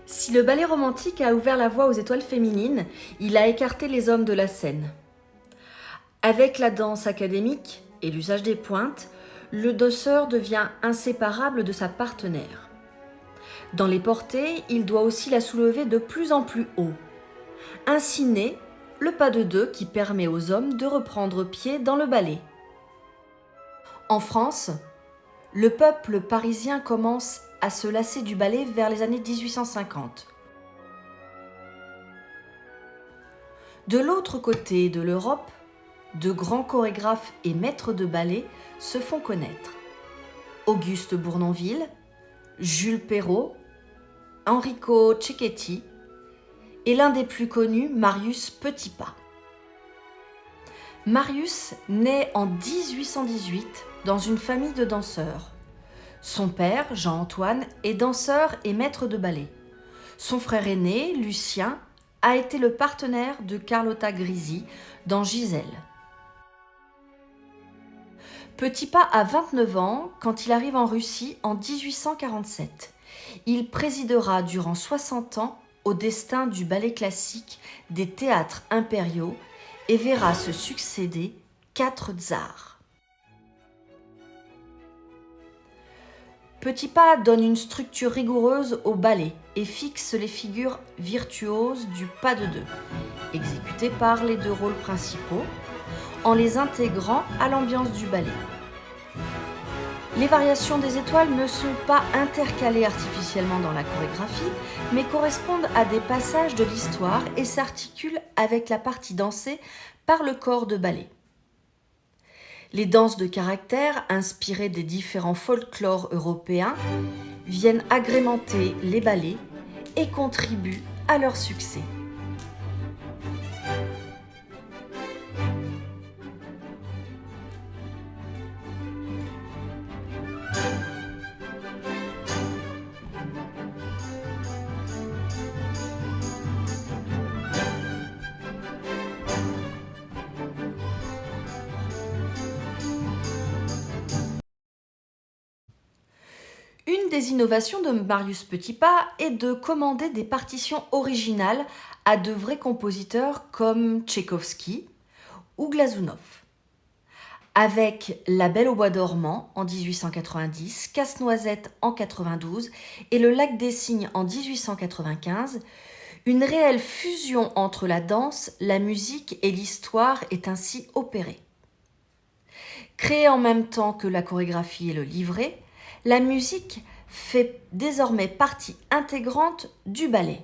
Si le ballet romantique a ouvert la voie aux étoiles féminines, il a écarté les hommes de la scène. Avec la danse académique et l'usage des pointes, le danseur devient inséparable de sa partenaire. Dans les portées, il doit aussi la soulever de plus en plus haut. Ainsi naît le pas de deux qui permet aux hommes de reprendre pied dans le ballet. En France, le peuple parisien commence à se lasser du ballet vers les années 1850. De l'autre côté de l'Europe, de grands chorégraphes et maîtres de ballet se font connaître. Auguste Bournonville, Jules Perrault, Enrico Cecchetti et l'un des plus connus, Marius Petipa. Marius naît en 1818 dans une famille de danseurs. Son père, Jean-Antoine, est danseur et maître de ballet. Son frère aîné, Lucien, a été le partenaire de Carlotta Grisi dans Giselle. Petipa a 29 ans quand il arrive en Russie en 1847. Il présidera durant 60 ans au destin du ballet classique des théâtres impériaux et verra se succéder 4 tsars. Petipa donne une structure rigoureuse au ballet et fixe les figures virtuoses du pas de deux, exécutées par les deux rôles principaux, en les intégrant à l'ambiance du ballet. Les variations des étoiles ne sont pas intercalées artificiellement dans la chorégraphie, mais correspondent à des passages de l'histoire et s'articulent avec la partie dansée par le corps de ballet. Les danses de caractère, inspirées des différents folklores européens, viennent agrémenter les ballets et contribuent à leur succès. Une des innovations de Marius Petipa est de commander des partitions originales à de vrais compositeurs comme Tchaïkovski ou Glazunov. Avec La Belle au bois dormant en 1890, Casse-Noisette en 92 et Le Lac des Cygnes en 1895, une réelle fusion entre la danse, la musique et l'histoire est ainsi opérée. Créée en même temps que la chorégraphie et le livret, la musique fait désormais partie intégrante du ballet.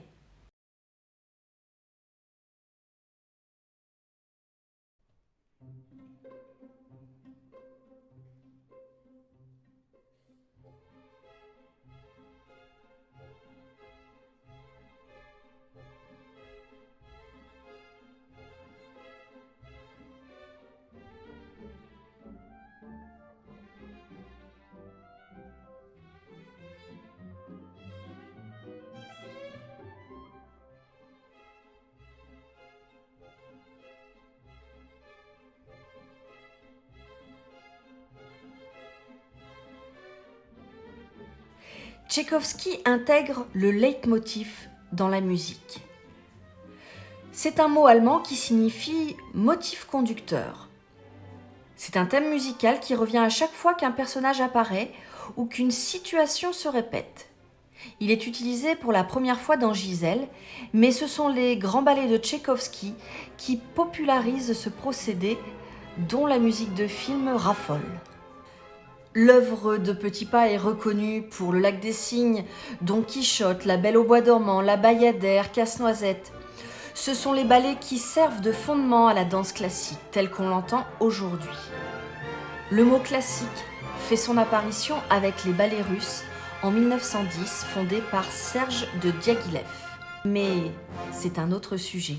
Tchaïkovski intègre le leitmotiv dans la musique. C'est un mot allemand qui signifie motif conducteur. C'est un thème musical qui revient à chaque fois qu'un personnage apparaît ou qu'une situation se répète. Il est utilisé pour la première fois dans Giselle, mais ce sont les grands ballets de Tchaïkovski qui popularisent ce procédé dont la musique de film raffole. L'œuvre de Petipa est reconnue pour Le Lac des Cygnes, Don Quichotte, La Belle au bois dormant, La Bayadère, Casse-Noisette. Ce sont les ballets qui servent de fondement à la danse classique, telle qu'on l'entend aujourd'hui. Le mot classique fait son apparition avec les ballets russes en 1910, fondés par Serge de Diaghilev. Mais c'est un autre sujet.